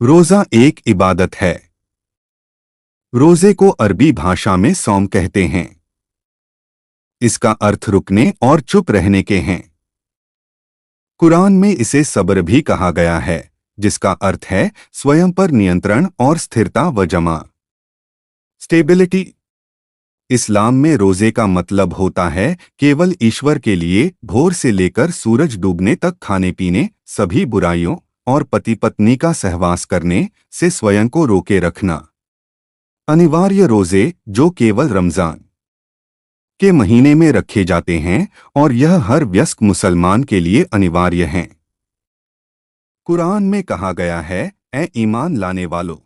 रोजा एक इबादत है। रोजे को अरबी भाषा में सौम कहते हैं। इसका अर्थ रुकने और चुप रहने के हैं। कुरान में इसे सब्र भी कहा गया है, जिसका अर्थ है स्वयं पर नियंत्रण और स्थिरता व जमा स्टेबिलिटी। इस्लाम में रोजे का मतलब होता है केवल ईश्वर के लिए भोर से लेकर सूरज डूबने तक खाने पीने, सभी बुराइयों और पति पत्नी का सहवास करने से स्वयं को रोके रखना। अनिवार्य रोजे जो केवल रमजान के महीने में रखे जाते हैं और यह हर वयस्क मुसलमान के लिए अनिवार्य हैं। कुरान में कहा गया है, ए ईमान लाने वालों,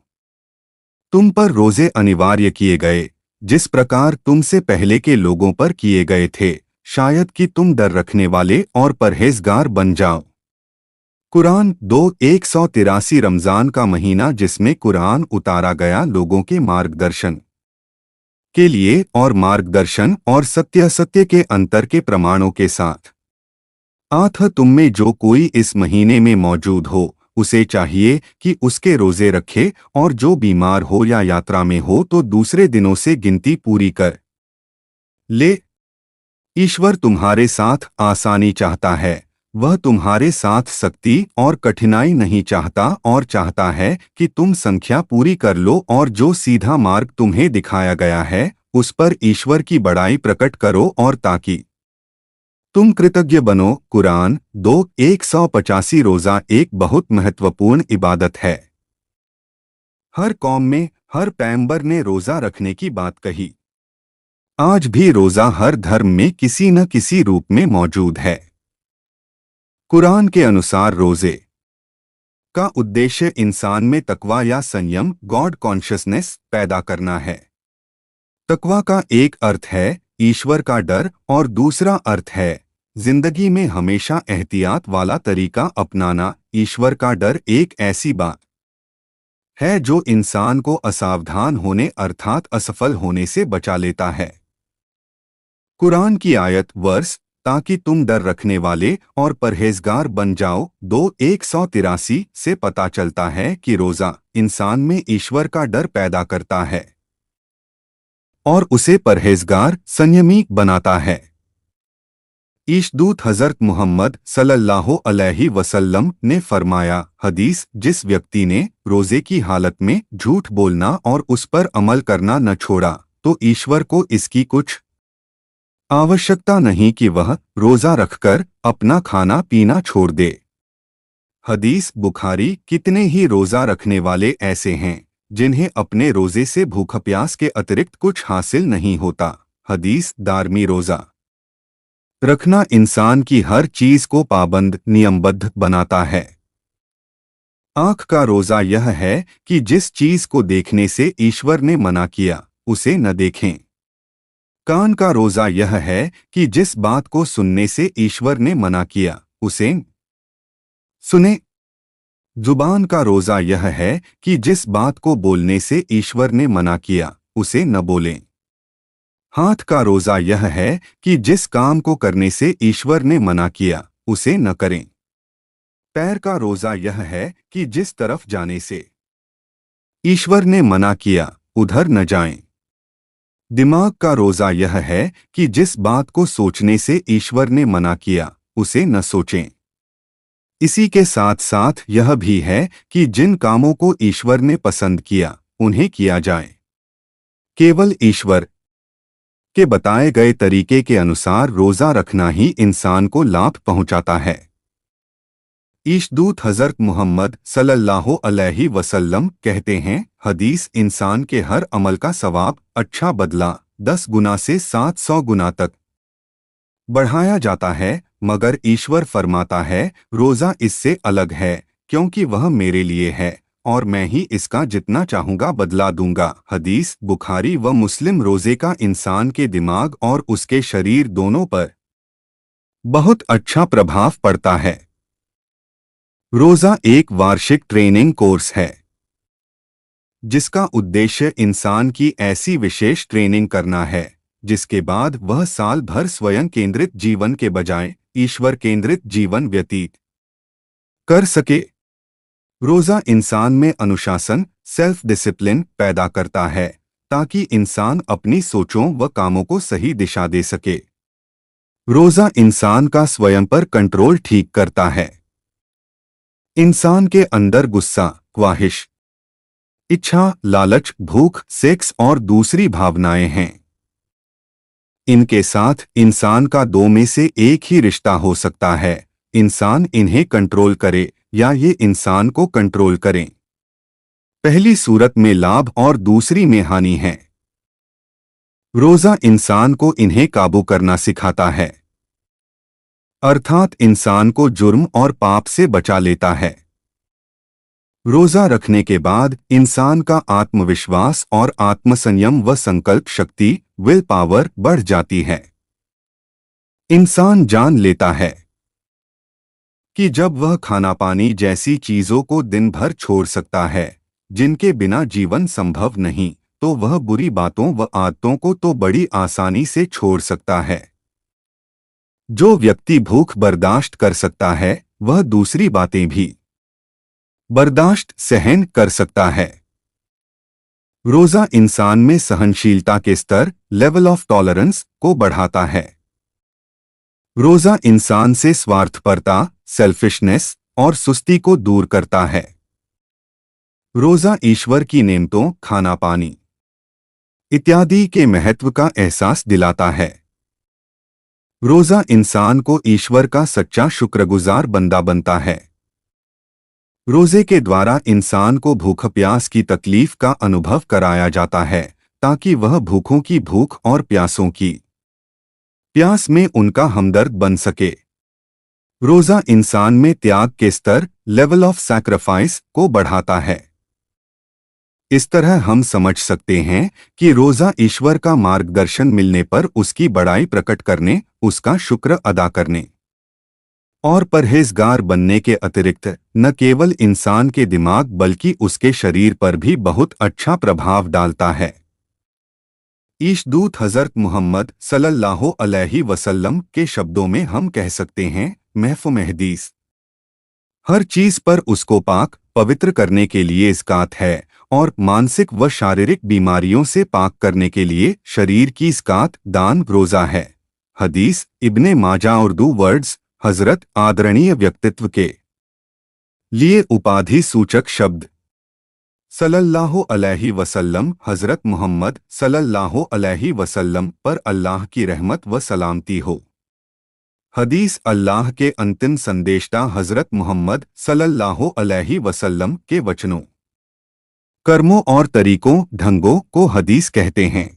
तुम पर रोजे अनिवार्य किए गए जिस प्रकार तुमसे पहले के लोगों पर किए गए थे, शायद कि तुम डर रखने वाले और परहेजगार बन जाओ। कुरान 2:183 रमजान का महीना जिसमें कुरान उतारा गया लोगों के मार्गदर्शन के लिए और मार्गदर्शन और सत्य के अंतर के प्रमाणों के साथ। तुम में जो कोई इस महीने में मौजूद हो उसे चाहिए कि उसके रोजे रखे, और जो बीमार हो या यात्रा में हो तो दूसरे दिनों से गिनती पूरी कर ले। ईश्वर तुम्हारे साथ आसानी चाहता है, वह तुम्हारे साथ सख्ती और कठिनाई नहीं चाहता, और चाहता है कि तुम संख्या पूरी कर लो, और जो सीधा मार्ग तुम्हें दिखाया गया है उस पर ईश्वर की बड़ाई प्रकट करो, और ताकि तुम कृतज्ञ बनो। कुरान 2:185 रोजा एक बहुत महत्वपूर्ण इबादत है। हर कौम में हर पैगंबर ने रोजा रखने की बात कही। आज भी रोजा हर धर्म में किसी न किसी रूप में मौजूद है। कुरान के अनुसार रोजे का उद्देश्य इंसान में तकवा या संयम, गॉड कॉन्शियसनेस पैदा करना है। तकवा का एक अर्थ है ईश्वर का डर और दूसरा अर्थ है जिंदगी में हमेशा एहतियात वाला तरीका अपनाना। ईश्वर का डर एक ऐसी बात है जो इंसान को असावधान होने अर्थात असफल होने से बचा लेता है। कुरान की आयत वर्ष ताकि तुम डर रखने वाले और परहेजगार बन जाओ 2:183 से पता चलता है कि रोजा इंसान में ईश्वर का डर पैदा करता है और उसे परहेजगार संयमी बनाता है। ईशदूत हज़रत मुहम्मद सल्लल्लाहु अलैहि वसल्लम ने फरमाया, हदीस, जिस व्यक्ति ने रोजे की हालत में झूठ बोलना और उस पर अमल करना न छोड़ा तो ईश्वर को इसकी कुछ आवश्यकता नहीं कि वह रोजा रखकर अपना खाना पीना छोड़ दे। हदीस बुखारी। कितने ही रोजा रखने वाले ऐसे हैं जिन्हें अपने रोजे से भूख प्यास के अतिरिक्त कुछ हासिल नहीं होता। हदीस दारमी। रोजा रखना इंसान की हर चीज को पाबंद नियमबद्ध बनाता है। आंख का रोजा यह है कि जिस चीज को देखने से ईश्वर ने मना किया उसे न देखें। कान का रोजा यह है कि जिस बात को सुनने से ईश्वर ने मना किया उसे सुने। जुबान का रोजा यह है कि जिस बात को बोलने से ईश्वर ने मना किया उसे न बोलें। हाथ का रोजा यह है कि जिस काम को करने से ईश्वर ने मना किया उसे न करें। पैर का रोजा यह है कि जिस तरफ जाने से ईश्वर ने मना किया उधर न जाएं। दिमाग का रोजा यह है कि जिस बात को सोचने से ईश्वर ने मना किया उसे न सोचें। इसी के साथ साथ यह भी है कि जिन कामों को ईश्वर ने पसंद किया उन्हें किया जाए। केवल ईश्वर के बताए गए तरीके के अनुसार रोजा रखना ही इंसान को लाभ पहुंचाता है। ईशदूत हज़रत मुहम्मद सल्लल्लाहु अलैहि वसल्लम कहते हैं, हदीस, इंसान के हर अमल का सवाब अच्छा बदला 10 गुना से 700 गुना तक बढ़ाया जाता है, मगर ईश्वर फरमाता है रोजा इससे अलग है क्योंकि वह मेरे लिए है और मैं ही इसका जितना चाहूंगा बदला दूंगा। हदीस बुखारी व मुस्लिम। रोजे का इंसान के दिमाग और उसके शरीर दोनों पर बहुत अच्छा प्रभाव पड़ता है। रोजा एक वार्षिक ट्रेनिंग कोर्स है जिसका उद्देश्य इंसान की ऐसी विशेष ट्रेनिंग करना है जिसके बाद वह साल भर स्वयं केंद्रित जीवन के बजाय ईश्वर केंद्रित जीवन व्यतीत कर सके। रोजा इंसान में अनुशासन, सेल्फ डिसिप्लिन पैदा करता है ताकि इंसान अपनी सोचों व कामों को सही दिशा दे सके। रोजा इंसान का स्वयं पर कंट्रोल ठीक करता है। इंसान के अंदर गुस्सा, ख्वाहिश, इच्छा, लालच, भूख, सेक्स और दूसरी भावनाएं हैं। इनके साथ इंसान का दो में से एक ही रिश्ता हो सकता है, इंसान इन्हें कंट्रोल करे या ये इंसान को कंट्रोल करें। पहली सूरत में लाभ और दूसरी में हानि है। रोजा इंसान को इन्हें काबू करना सिखाता है, अर्थात इंसान को जुर्म और पाप से बचा लेता है। रोजा रखने के बाद इंसान का आत्मविश्वास और आत्मसंयम व संकल्प शक्ति, विल पावर बढ़ जाती है। इंसान जान लेता है कि जब वह खाना पानी जैसी चीजों को दिन भर छोड़ सकता है जिनके बिना जीवन संभव नहीं, तो वह बुरी बातों व आदतों को तो बड़ी आसानी से छोड़ सकता है। जो व्यक्ति भूख बर्दाश्त कर सकता है वह दूसरी बातें भी बर्दाश्त सहन कर सकता है। रोजा इंसान में सहनशीलता के स्तर, लेवल ऑफ टॉलरेंस को बढ़ाता है। रोजा इंसान से स्वार्थपरता, सेल्फिशनेस और सुस्ती को दूर करता है। रोजा ईश्वर की नेमतों, खाना पानी इत्यादि के महत्व का एहसास दिलाता है। रोजा इंसान को ईश्वर का सच्चा शुक्रगुजार बंदा बनता है। रोजे के द्वारा इंसान को भूख प्यास की तकलीफ का अनुभव कराया जाता है ताकि वह भूखों की भूख और प्यासों की प्यास में उनका हमदर्द बन सके। रोजा इंसान में त्याग के स्तर, लेवल ऑफ सैक्रिफाइस को बढ़ाता है। इस तरह हम समझ सकते हैं कि रोजा ईश्वर का मार्गदर्शन मिलने पर उसकी बड़ाई प्रकट करने, उसका शुक्र अदा करने और परहेजगार बनने के अतिरिक्त न केवल इंसान के दिमाग बल्कि उसके शरीर पर भी बहुत अच्छा प्रभाव डालता है। ईशदूत हज़रत मुहम्मद सल्लल्लाहु अलैहि वसल्लम के शब्दों में हम कह सकते हैं, महफूम हदीस हर चीज पर उसको पाक पवित्र करने के लिए ज़कात है और मानसिक व शारीरिक बीमारियों से पाक करने के लिए शरीर की ज़कात दान रोजा है। हदीस इब्ने माजा। उर्दू वर्ड्स हजरत आदरणीय व्यक्तित्व के लिए उपाधि सूचक शब्द सल्लल्लाहु अलैहि वसल्लम, हजरत मोहम्मद सल्लल्लाहु अलैहि वसल्लम पर अल्लाह की रहमत व सलामती हो। हदीस अल्लाह के अंतिम संदेशता हजरत मोहम्मद सल्लल्लाहु अलैहि वसल्लम के वचनों, कर्मों और तरीकों, ढंगों को हदीस कहते हैं।